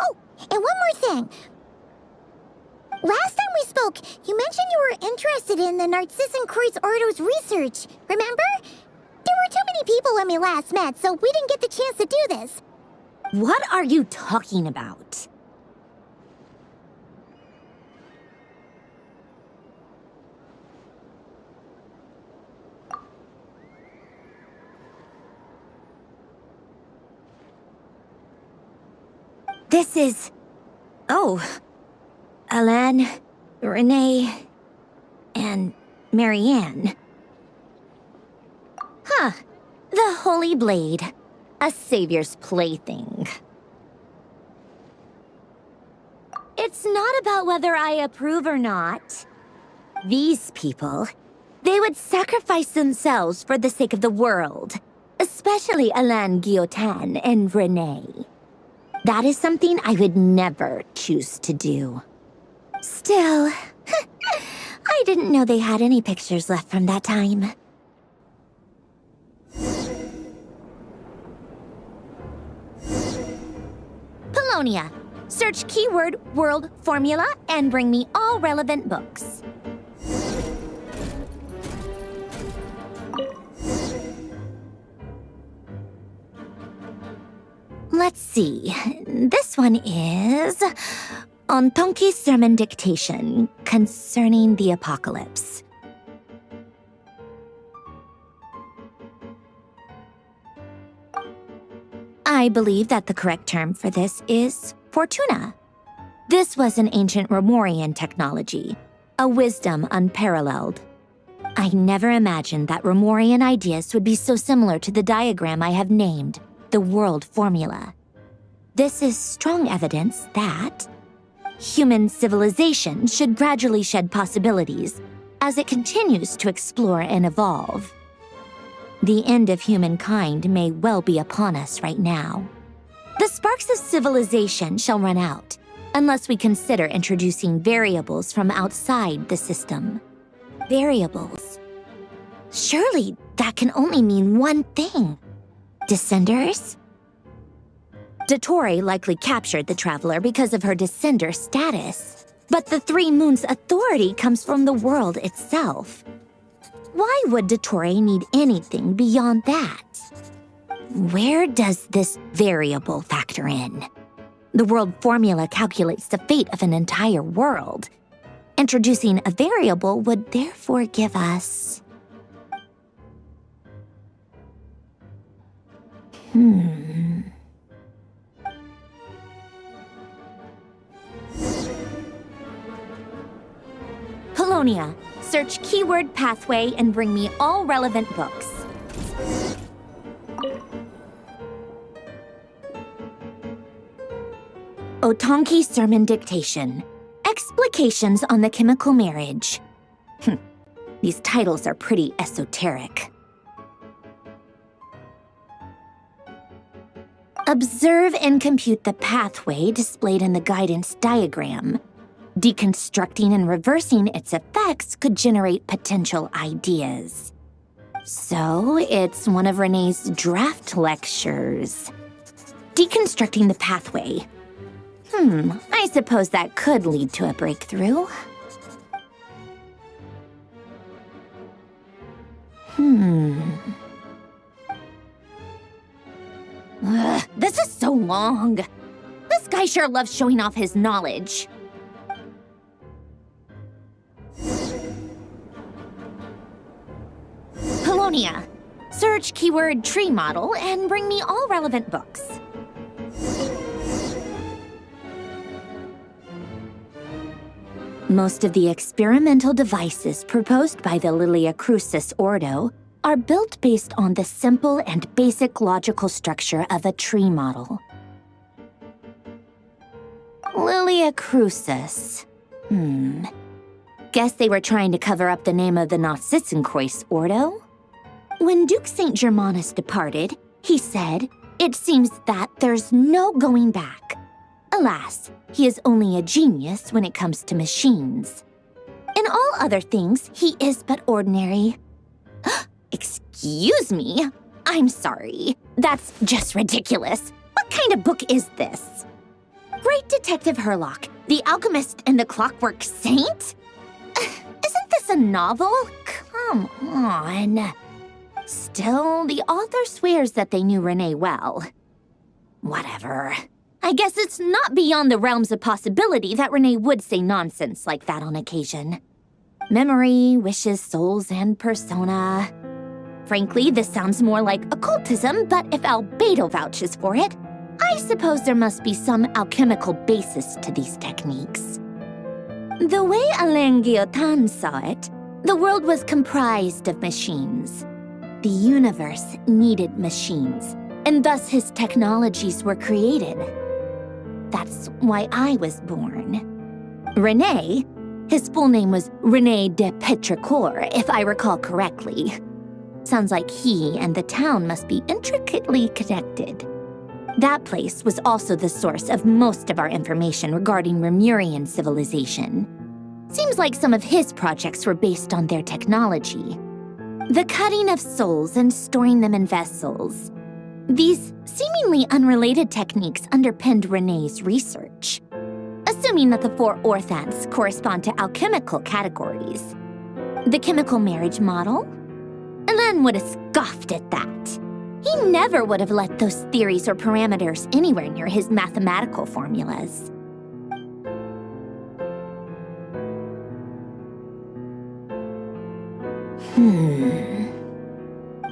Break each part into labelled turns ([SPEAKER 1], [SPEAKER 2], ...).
[SPEAKER 1] Oh, and one more thing. Last time we spoke, you mentioned you were interested in the Nazrissenkreuz Ordo's research, remember? There were too many people when we last met, so we didn't get the chance to do this.
[SPEAKER 2] What are you talking about? This is... Oh. Alain, Renee, and Marianne. Huh. The Holy Blade. A savior's plaything. It's not about whether I approve or not. These people, they would sacrifice themselves for the sake of the world. Especially Alain Guillotin and Renee. That is something I would never choose to do. Still, I didn't know they had any pictures left from that time. Polonia, search keyword world formula and bring me all relevant books. Let's see. This one is Fontaine sermon dictation concerning the apocalypse. I believe that the correct term for this is Fortuna. This was an ancient Romorian technology, a wisdom unparalleled. I never imagined that Romorian ideas would be so similar to the diagram I have named, the world formula. This is strong evidence that human civilization should gradually shed possibilities as it continues to explore and evolve. The end of humankind may well be upon us right now. The sparks of civilization shall run out, unless we consider introducing variables from outside the system. Variables. Surely that can only mean one thing. Descenders? Dottore likely captured the traveler because of her descender status. But the Three Moons' authority comes from the world itself. Why would Dottore need anything beyond that? Where does this variable factor in? The world formula calculates the fate of an entire world. Introducing a variable would therefore give us... Polonia, search keyword pathway and bring me all relevant books. Otonki sermon dictation. Explications on the chemical marriage. These titles are pretty esoteric. Observe and compute the pathway displayed in the guidance diagram. Deconstructing and reversing its effects could generate potential ideas. So, it's one of Renee's draft lectures. Deconstructing the pathway. I suppose that could lead to a breakthrough. This is so long. This guy sure loves showing off his knowledge. Polonia, search keyword tree model and bring me all relevant books. Most of the experimental devices proposed by the Lait-la Ordo are built based on the simple and basic logical structure of a tree model. Lait-la. Guess they were trying to cover up the name of the Nazrissenkreuz Ordo? When Duke St. Germanus departed, he said, "It seems that there's no going back." Alas, he is only a genius when it comes to machines. In all other things, he is but ordinary. Excuse me? I'm sorry. That's just ridiculous. What kind of book is this? Detective Herlock, the alchemist and the clockwork saint? Isn't this a novel? Come on. Still, the author swears that they knew Renee well. Whatever. I guess it's not beyond the realms of possibility that Renee would say nonsense like that on occasion. Memory, wishes, souls, and persona. Frankly, this sounds more like occultism, but if Albedo vouches for it, I suppose there must be some alchemical basis to these techniques. The way Alain Guillotin saw it, the world was comprised of machines. The universe needed machines, and thus his technologies were created. That's why I was born. René, his full name was René de Petrichor, if I recall correctly. Sounds like he and the town must be intricately connected. That place was also the source of most of our information regarding Remurian civilization. Seems like some of his projects were based on their technology. The cutting of souls and storing them in vessels. These seemingly unrelated techniques underpinned René's research. Assuming that the 4 orthants correspond to alchemical categories. The chemical marriage model? Alain would have scoffed at that. He never would have let those theories or parameters anywhere near his mathematical formulas.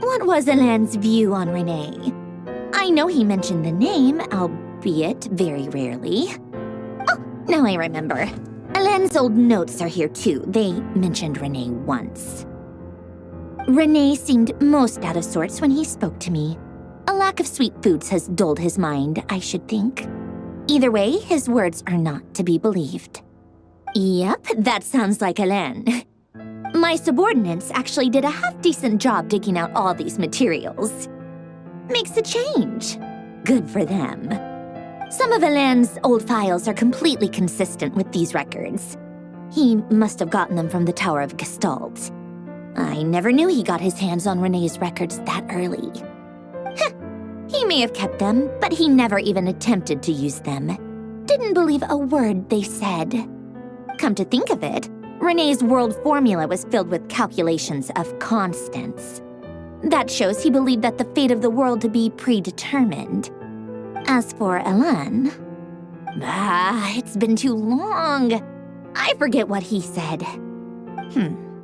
[SPEAKER 2] What was Alain's view on Renee? I know he mentioned the name, albeit very rarely. Oh, now I remember. Alain's old notes are here too. They mentioned Renee once. Renee seemed most out of sorts when he spoke to me. A lack of sweet foods has dulled his mind, I should think. Either way, his words are not to be believed. Yep, that sounds like Alain. My subordinates actually did a half-decent job digging out all these materials. Makes a change. Good for them. Some of Alain's old files are completely consistent with these records. He must have gotten them from the Tower of Gestalt. I never knew he got his hands on René's records that early. He may have kept them, but he never even attempted to use them. Didn't believe a word they said. Come to think of it, René's world formula was filled with calculations of constants. That shows he believed that the fate of the world to be predetermined. As for Alain, it's been too long. I forget what he said.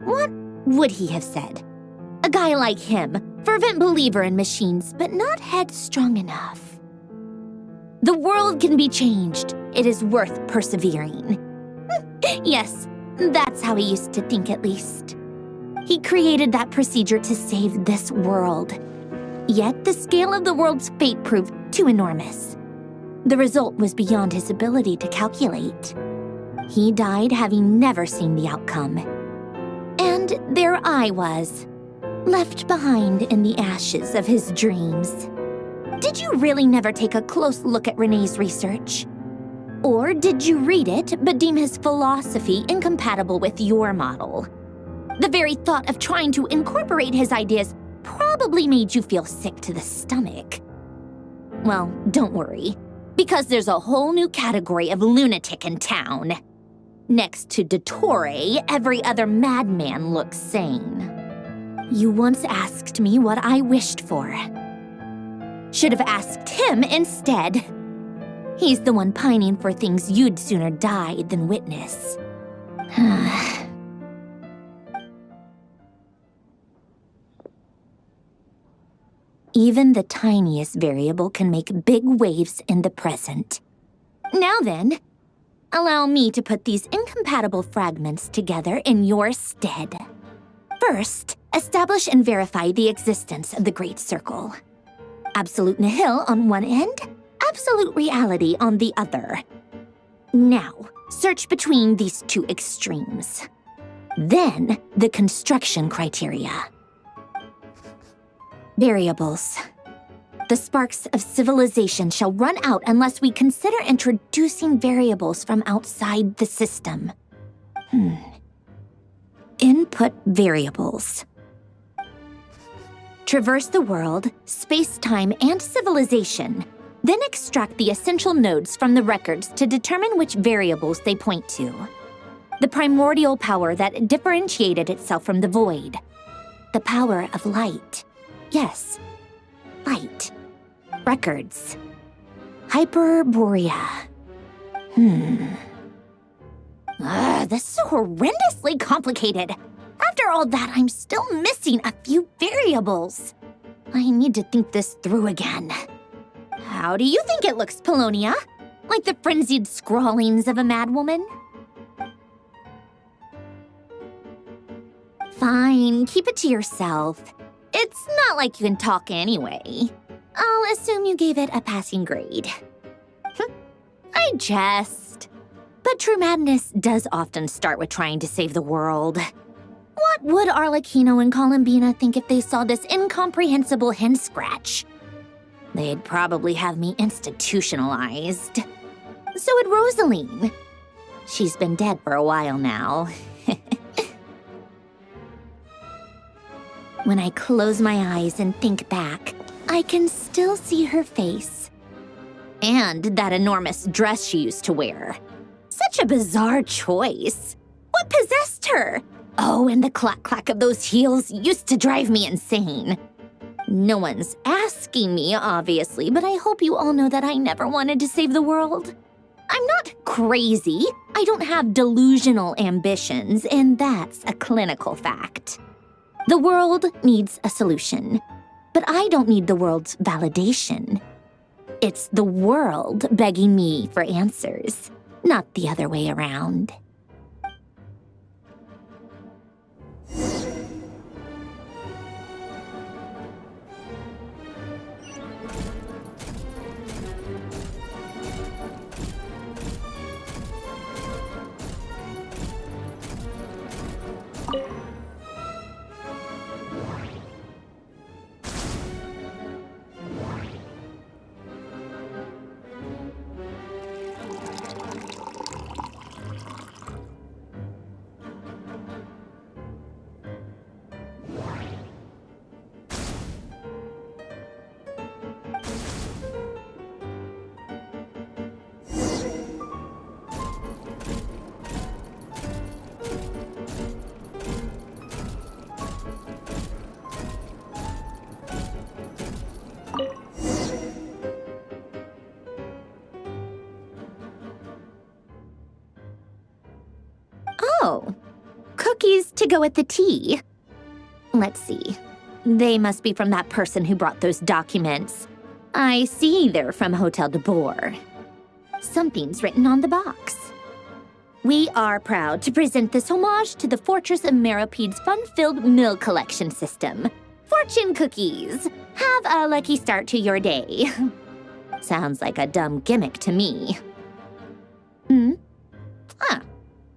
[SPEAKER 2] What would he have said? A guy like him, fervent believer in machines, but not headstrong enough. The world can be changed. It is worth persevering. Yes, that's how he used to think at least. He created that procedure to save this world. Yet the scale of the world's fate proved too enormous. The result was beyond his ability to calculate. He died having never seen the outcome. And there I was, left behind in the ashes of his dreams. Did you really never take a close look at René's research? Or did you read it but deem his philosophy incompatible with your model? The very thought of trying to incorporate his ideas probably made you feel sick to the stomach. Well, don't worry, because there's a whole new category of lunatic in town. Next to Dottore, every other madman looks sane. You once asked me what I wished for. Should have asked him instead. He's the one pining for things you'd sooner die than witness. Even the tiniest variable can make big waves in the present. Now then, allow me to put these incompatible fragments together in your stead. First, establish and verify the existence of the Great Circle. Absolute nihil on one end, absolute reality on the other. Now, search between these two extremes. Then, the construction criteria. Variables. The sparks of civilization shall run out unless we consider introducing variables from outside the system. Input variables. Traverse the world, space-time, and civilization. Then extract the essential nodes from the records to determine which variables they point to. The primordial power that differentiated itself from the void. The power of light. Yes, light. Records. Hyperborea. This is horrendously complicated. After all that, I'm still missing a few variables. I need to think this through again. How do you think it looks, Polonia? Like the frenzied scrawlings of a madwoman? Fine, keep it to yourself. It's not like you can talk anyway. I'll assume you gave it a passing grade. I jest. But true madness does often start with trying to save the world. What would Arlecchino and Columbina think if they saw this incomprehensible hen scratch? They'd probably have me institutionalized. So would Rosaline. She's been dead for a while now. When I close my eyes and think back, I can still see her face. And that enormous dress she used to wear. Such a bizarre choice. What possessed her? Oh, and the clack-clack of those heels used to drive me insane. No one's asking me, obviously, but I hope you all know that I never wanted to save the world. I'm not crazy. I don't have delusional ambitions, and that's a clinical fact. The world needs a solution, but I don't need the world's validation. It's the world begging me for answers, not the other way around. Oh, cookies to go with the tea. Let's see. They must be from that person who brought those documents. I see they're from Hotel de Boer. Something's written on the box. We are proud to present this homage to the Fortress of Meropede's fun-filled mill collection system. Fortune cookies. Have a lucky start to your day. Sounds like a dumb gimmick to me.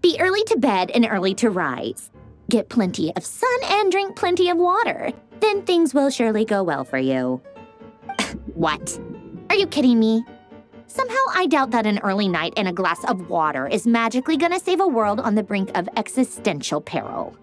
[SPEAKER 2] Be early to bed and early to rise. Get plenty of sun and drink plenty of water. Then things will surely go well for you. What? Are you kidding me? Somehow I doubt that an early night and a glass of water is magically gonna save a world on the brink of existential peril.